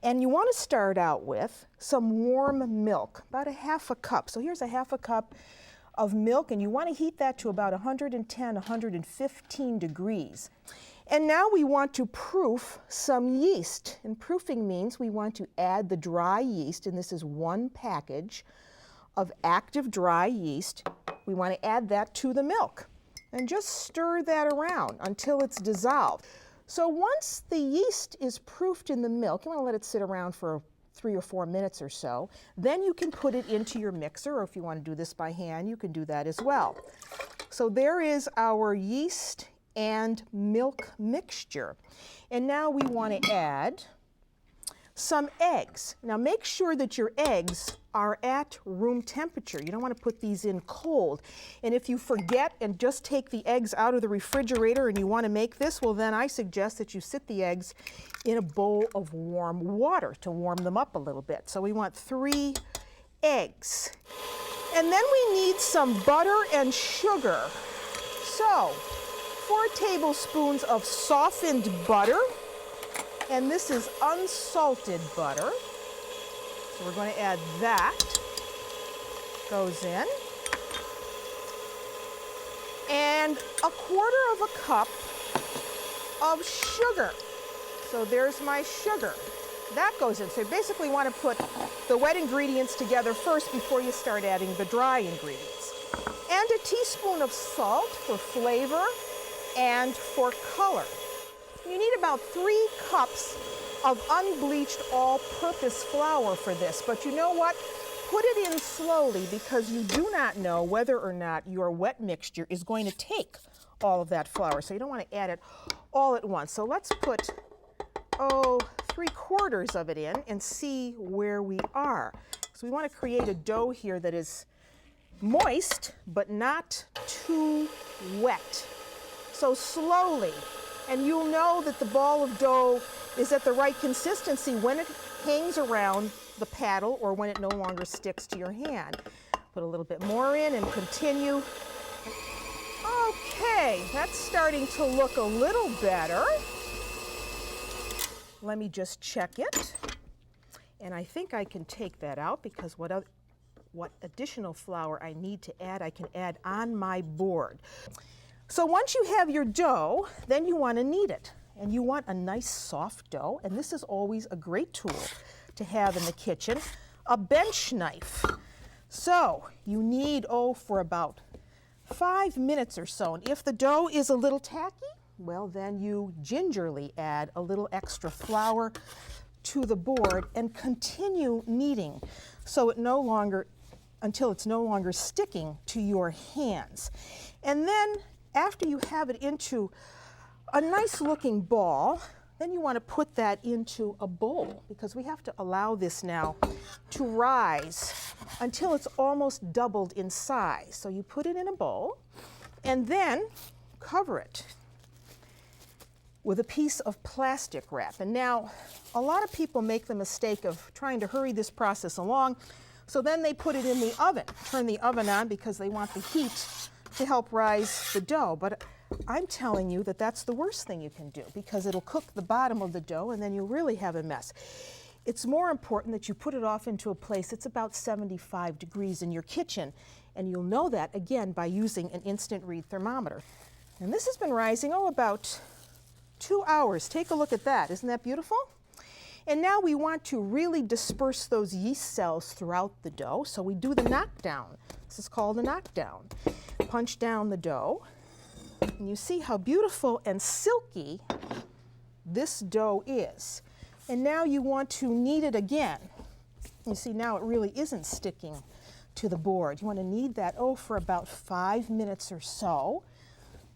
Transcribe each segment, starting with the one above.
And you want to start out with some warm milk, about a half a cup. So here's a half a cup of milk, and you want to heat that to about 110, 115 degrees. And now we want to proof some yeast. And proofing means we want to add the dry yeast, and this is 1 package of active dry yeast. We want to add that to the milk and just stir that around until it's dissolved. So once the yeast is proofed in the milk, you want to let it sit around for 3 or 4 minutes or so. Then you can put it into your mixer, or if you want to do this by hand, you can do that as well. So there is our yeast and milk mixture. And now we want to add some eggs. Now make sure that your eggs are at room temperature. You don't want to put these in cold. And if you forget and just take the eggs out of the refrigerator and you want to make this, well then I suggest that you sit the eggs in a bowl of warm water to warm them up a little bit. So we want 3 eggs. And then we need some butter and sugar. So 4 tablespoons of softened butter. And this is unsalted butter. So we're going to add that. Goes in. And 1/4 cup of sugar. So there's my sugar. That goes in. So you basically want to put the wet ingredients together first before you start adding the dry ingredients. And a teaspoon of salt for flavor and for color. You need about 3 cups of unbleached all-purpose flour for this, but you know what? Put it in slowly because you do not know whether or not your wet mixture is going to take all of that flour, so you don't want to add it all at once. So let's put, 3/4 of it in and see where we are. So we want to create a dough here that is moist, but not too wet. So slowly. And you'll know that the ball of dough is at the right consistency when it hangs around the paddle or when it no longer sticks to your hand. Put a little bit more in and continue. Okay, that's starting to look a little better. Let me just check it. And I think I can take that out because what additional flour I need to add, I can add on my board. So once you have your dough, then you want to knead it. And you want a nice soft dough, and this is always a great tool to have in the kitchen, a bench knife. So you knead, for about 5 minutes or so. And if the dough is a little tacky, well then you gingerly add a little extra flour to the board and continue kneading so until it's no longer sticking to your hands. And then after you have it into a nice looking ball, then you want to put that into a bowl because we have to allow this now to rise until it's almost doubled in size. So you put it in a bowl and then cover it with a piece of plastic wrap. And now a lot of people make the mistake of trying to hurry this process along, so then they put it in the oven, turn the oven on because they want the heat to help rise the dough. But I'm telling you that that's the worst thing you can do because it'll cook the bottom of the dough and then you'll really have a mess. It's more important that you put it off into a place that's about 75 degrees in your kitchen, and you'll know that again by using an instant read thermometer. And this has been rising, about 2 hours. Take a look at that. Isn't that beautiful? And now we want to really disperse those yeast cells throughout the dough, so we do the knockdown. This is called a knockdown. Punch down the dough, and you see how beautiful and silky this dough is. And now you want to knead it again. You see now it really isn't sticking to the board. You want to knead that, for about 5 minutes or so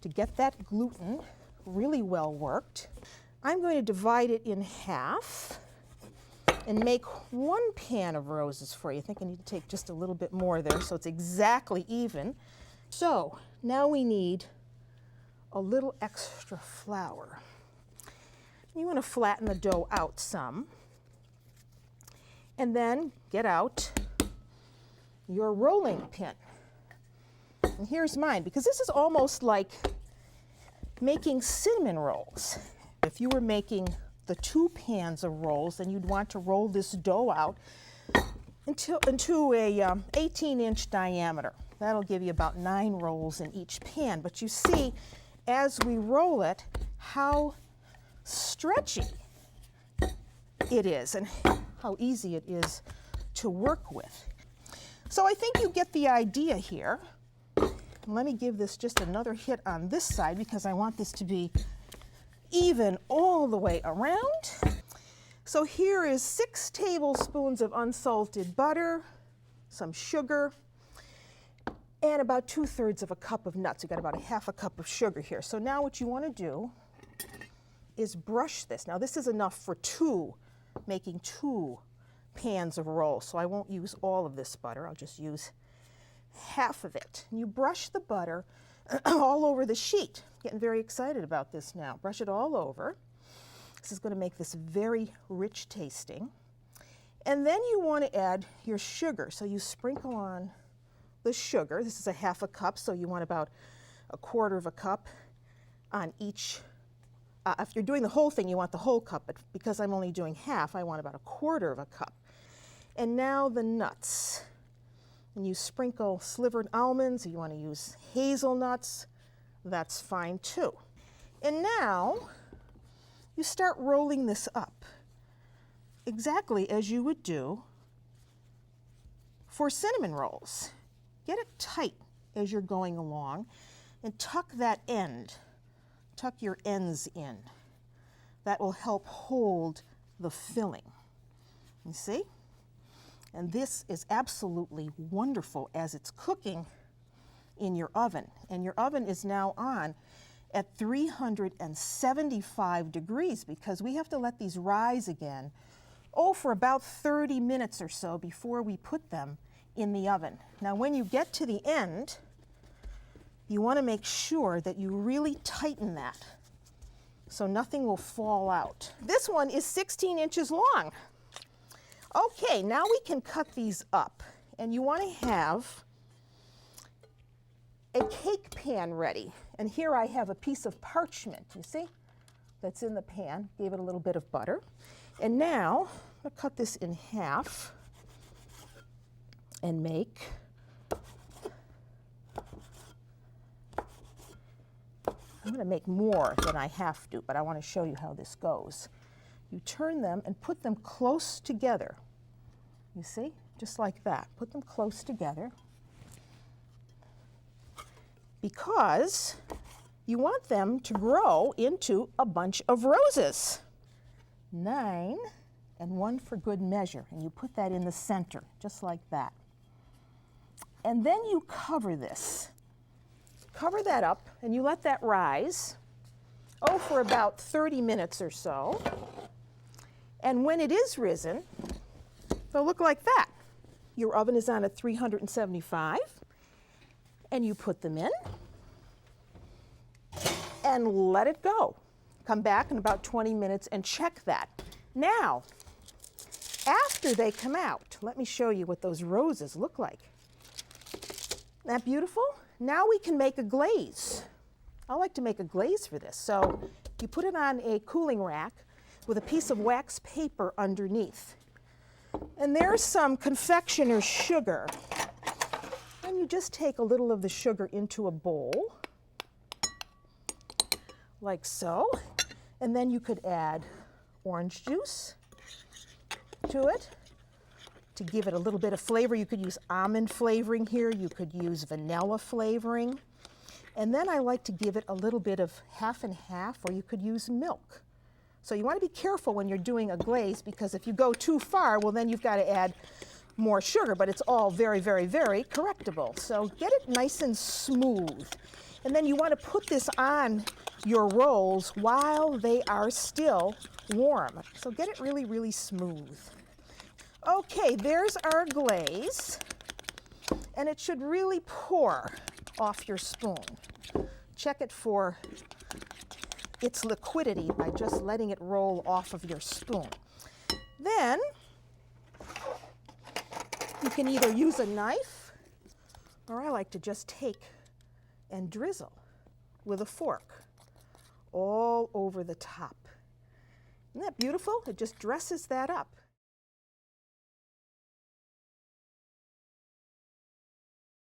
to get that gluten really well worked. I'm going to divide it in half and make 1 pan of roses for you. I think I need to take just a little bit more there so it's exactly even. So now we need a little extra flour. You want to flatten the dough out some and then get out your rolling pin. And here's mine, because this is almost like making cinnamon rolls. If you were making the 2 pans of rolls, then you'd want to roll this dough out into a 18-inch diameter. That'll give you about 9 rolls in each pan. But you see, as we roll it, how stretchy it is and how easy it is to work with. So I think you get the idea here. Let me give this just another hit on this side because I want this to be even all the way around. So here is 6 tablespoons of unsalted butter, some sugar, and about 2/3 of a cup of nuts. You got about a 1/2 cup of sugar here. So now what you want to do is brush this. Now this is enough for making 2 pans of rolls. So I won't use all of this butter. I'll just use half of it. And you brush the butter all over the sheet. Getting very excited about this now. Brush it all over. This is going to make this very rich tasting. And then you want to add your sugar. So you sprinkle on the sugar. This is a 1/2 cup, so you want about 1/4 cup on each. If you're doing the whole thing, you want the whole cup, but because I'm only doing half, I want about 1/4 cup. And now the nuts. And you sprinkle slivered almonds. If you want to use hazelnuts, that's fine too. And now you start rolling this up exactly as you would do for cinnamon rolls. Get it tight as you're going along and tuck that end. Tuck your ends in. That will help hold the filling. You see? And this is absolutely wonderful as it's cooking in your oven. And your oven is now on at 375 degrees because we have to let these rise again, for about 30 minutes or so before we put them in the oven. Now when you get to the end, you want to make sure that you really tighten that so nothing will fall out. This one is 16 inches long. Okay, now we can cut these up. And you want to have a cake pan ready. And here I have a piece of parchment, you see, that's in the pan. Gave it a little bit of butter. And now I'm going to cut this in half and make I'm going to make more than I have to, but I want to show you how this goes. You turn them and put them close together. You see? Just like that. Put them close together because you want them to grow into a bunch of roses. 9 and 1 for good measure. And you put that in the center, just like that. And then you cover this. Cover that up and you let that rise, for about 30 minutes or so. And when it is risen, they'll look like that. Your oven is on at 375 and you put them in and let it go. Come back in about 20 minutes and check that. Now, after they come out, let me show you what those roses look like. Isn't that beautiful? Now we can make a glaze. I like to make a glaze for this. So you put it on a cooling rack with a piece of wax paper underneath. And there's some confectioner's sugar. And you just take a little of the sugar into a bowl, like so. And then you could add orange juice to it to give it a little bit of flavor. You could use almond flavoring here. You could use vanilla flavoring. And then I like to give it a little bit of half and half, or you could use milk. So you want to be careful when you're doing a glaze because if you go too far, well then you've got to add more sugar, but it's all very, very, very correctable. So get it nice and smooth. And then you want to put this on your rolls while they are still warm. So get it really, really smooth. Okay, there's our glaze, and it should really pour off your spoon. Check it for its liquidity by just letting it roll off of your spoon. Then you can either use a knife, or I like to just take and drizzle with a fork all over the top. Isn't that beautiful? It just dresses that up.